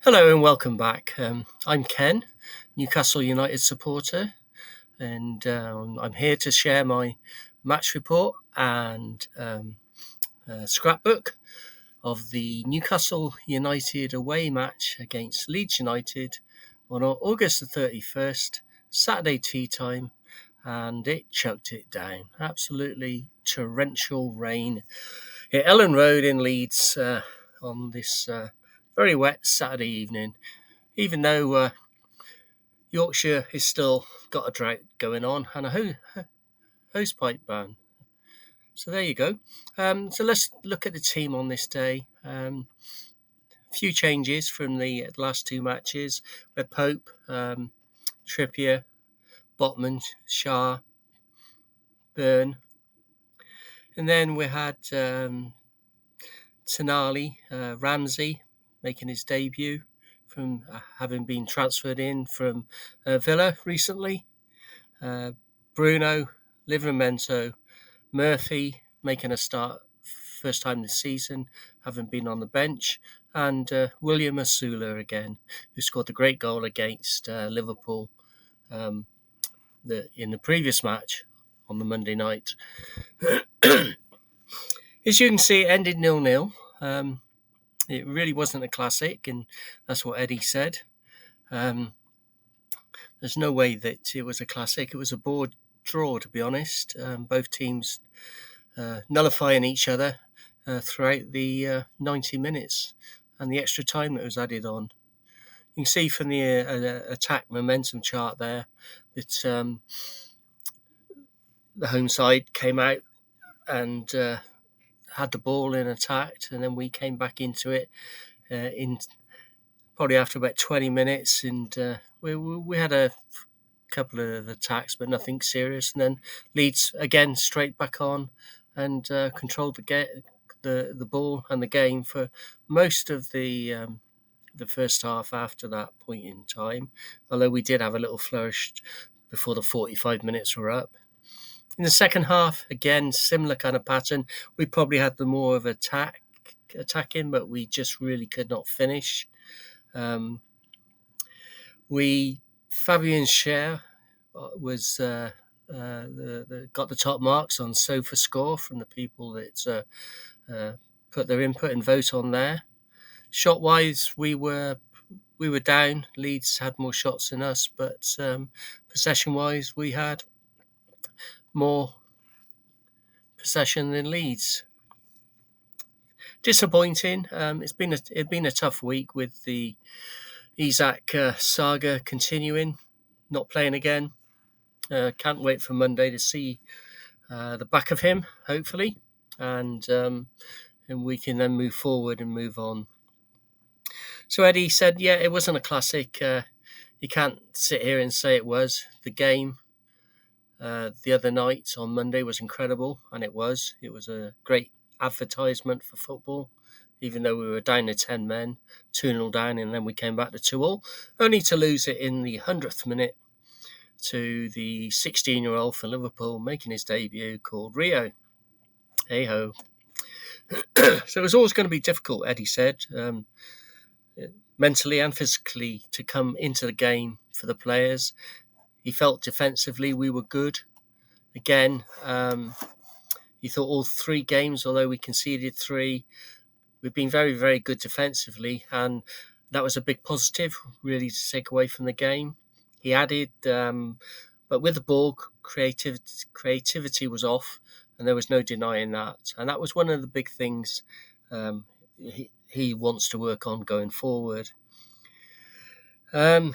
Hello and welcome back. I'm Ken, Newcastle United supporter, and I'm here to share my match report and scrapbook of the Newcastle United away match against Leeds United on August the 31st, Saturday tea time, and it chucked it down. Absolutely torrential rain at Ellen Road in Leeds on this very wet Saturday evening. Even though Yorkshire has still got a drought going on and a hosepipe ban. So there you go. So let's look at the team on this day. A few changes from the last two matches where Pope, Trippier, Botman, Shah, Byrne. And then we had Tonali, Ramsey making his debut from having been transferred in from Villa recently. Bruno, Livramento, Murphy making a start first time this season, having been on the bench, and William Asula again, who scored the great goal against Liverpool in the previous match on the Monday night. As you can see, it ended 0-0. It really wasn't a classic, and that's what Eddie said. There's no way that it was a classic. It was a bored draw, to be honest. Both teams nullifying each other throughout the 90 minutes and the extra time that was added on. You can see from the attack momentum chart there that the home side came out and had the ball and attacked, and then we came back into it in probably after about 20 minutes, and we had a couple of attacks, but nothing serious. And then Leeds again straight back on and controlled the ball and the game for most of the first half after that point in time, although we did have a little flourish before the 45 minutes were up. In the second half, again, similar kind of pattern. We probably had the more of attacking, but we just really could not finish. Fabian Schär was got the top marks on Sofa Score from the people that put their input and vote on there. Shot wise, we were down. Leeds had more shots than us, but possession wise, we had more possession than Leeds. Disappointing. It's been a tough week with the Isak saga continuing, not playing again. Can't wait for Monday to see the back of him, hopefully, and we can then move forward and move on. So Eddie said, yeah, it wasn't a classic. You can't sit here and say it was. The game the other night on Monday was incredible, and it was a great advertisement for football, even though we were down to 10 men, 2-0 down, and then we came back to 2-2, only to lose it in the 100th minute to the 16-year-old for Liverpool making his debut called Rio. Hey-ho. So it was always going to be difficult, Eddie said, mentally and physically, to come into the game for the players. He felt defensively we were good. Again, he thought all three games, although we conceded 3, we've been very, very good defensively, and that was a big positive, really, to take away from the game. He added, but with the ball, creativity was off, and there was no denying that. And that was one of the big things he wants to work on going forward.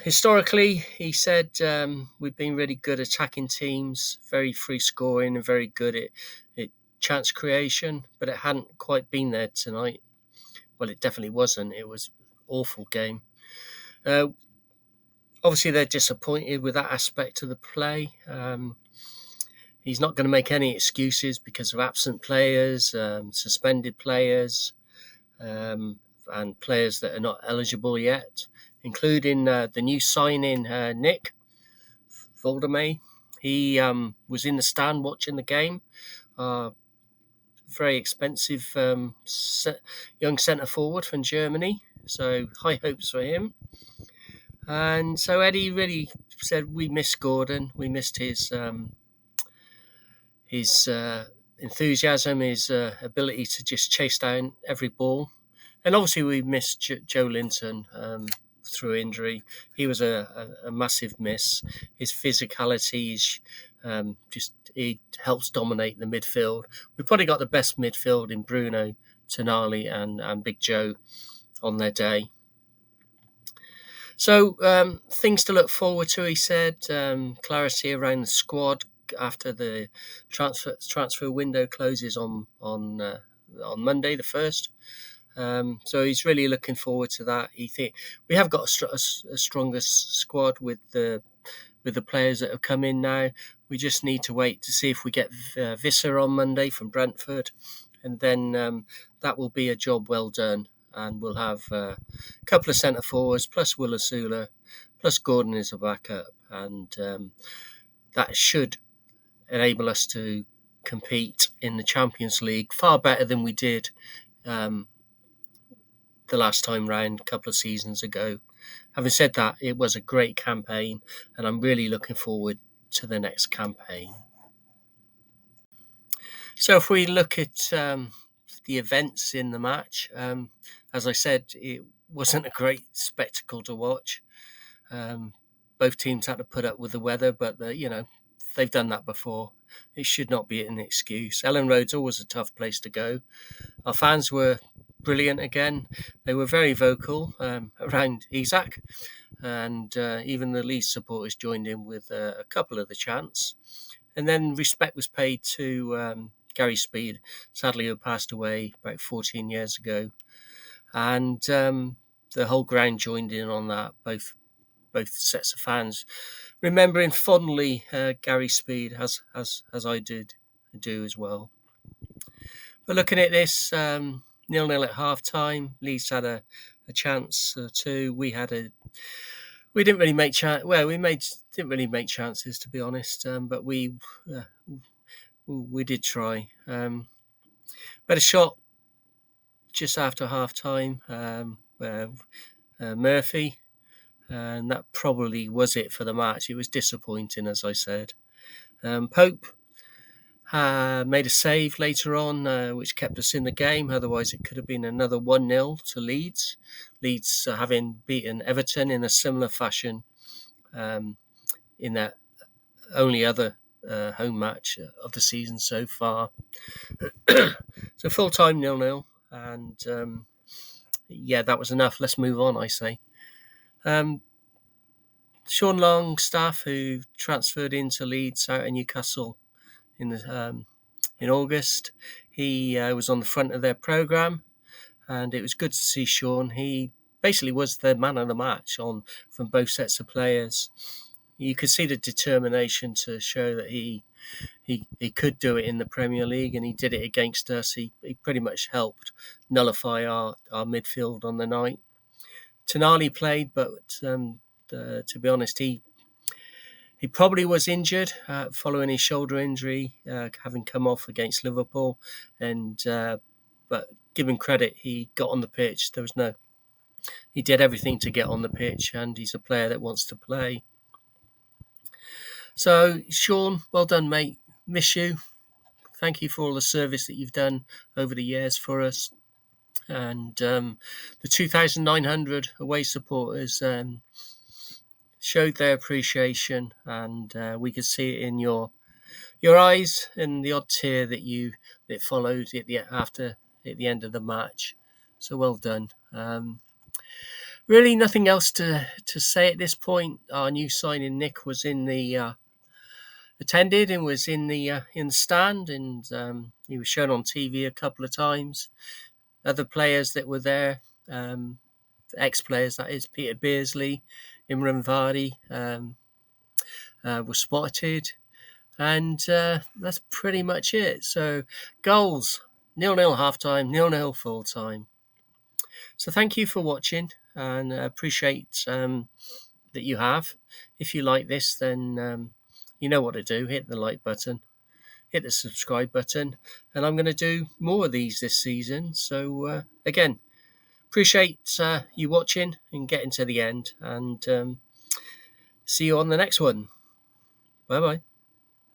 Historically, he said we've been really good attacking teams, very free scoring and very good at chance creation, but it hadn't quite been there tonight. Well, it definitely wasn't. It was an awful game. Obviously, they're disappointed with that aspect of the play. He's not going to make any excuses because of absent players, suspended players, and players that are not eligible yet, including the new signing, Nick Voldemay. He was in the stand watching the game. Very expensive young centre-forward from Germany. So high hopes for him. And so Eddie really said we missed Gordon. We missed his enthusiasm, his ability to just chase down every ball. And obviously we missed Joe Linton through injury. He was a massive miss. His physicality is he helps dominate the midfield. We've probably got the best midfield in Bruno, Tonali and Big Joe on their day. So things to look forward to, he said. Clarity around the squad after the transfer window closes on Monday the 1st. So he's really looking forward to that. He think we have got a stronger squad with the players that have come in now. We just need to wait to see if we get Visser on Monday from Brentford, and then that will be a job well done. And we'll have a couple of centre forwards plus Willasula, plus Gordon as a backup, and that should enable us to compete in the Champions League far better than we did the last time round, a couple of seasons ago. Having said that, it was a great campaign, and I'm really looking forward to the next campaign. So if we look at the events in the match, as I said, it wasn't a great spectacle to watch. Both teams had to put up with the weather, but they've done that before. It should not be an excuse. Ellen Road's always a tough place to go. Our fans were brilliant again. They were very vocal around Isaac, and even the Leeds supporters joined in with a couple of the chants. And then respect was paid to Gary Speed, sadly, who passed away about 14 years ago. And the whole ground joined in on that, both sets of fans, remembering fondly Gary Speed, as I do as well. But looking at this, 0-0 at half time. Leeds had a chance or two. We didn't really make didn't really make chances, to be honest. But we did try. We had a shot just after half time, Murphy, and that probably was it for the match. It was disappointing, as I said. Pope made a save later on, which kept us in the game. Otherwise, it could have been another 1-0 to Leeds. Leeds having beaten Everton in a similar fashion in that only other home match of the season so far. So full-time 0-0. And that was enough. Let's move on, I say. Sean Longstaff, who transferred into Leeds out of Newcastle in August, he was on the front of their programme, and it was good to see Sean. He basically was the man of the match from both sets of players. You could see the determination to show that he could do it in the Premier League, and he did it against us. He pretty much helped nullify our midfield on the night. Tonali played, but to be honest, he probably was injured following his shoulder injury, having come off against Liverpool. But given credit, he got on the pitch. He did everything to get on the pitch, and he's a player that wants to play. So, Sean, well done, mate. Miss you. Thank you for all the service that you've done over the years for us. And the 2,900 away supporters showed their appreciation, and we could see it in your eyes and the odd tear that followed at the end of the match. So well done. Really, nothing else to say at this point. Our new signing Nick was attended and was in the stand, and he was shown on TV a couple of times. Other players that were there, ex-players, that is, Peter Beardsley, Imran Vardy, were spotted, and that's pretty much it. So goals, 0-0 half-time, 0-0 full-time. So thank you for watching, and I appreciate that you have. If you like this, then you know what to do. Hit the like button, hit the subscribe button, and I'm going to do more of these this season. So again, appreciate you watching and getting to the end, and see you on the next one. Bye bye.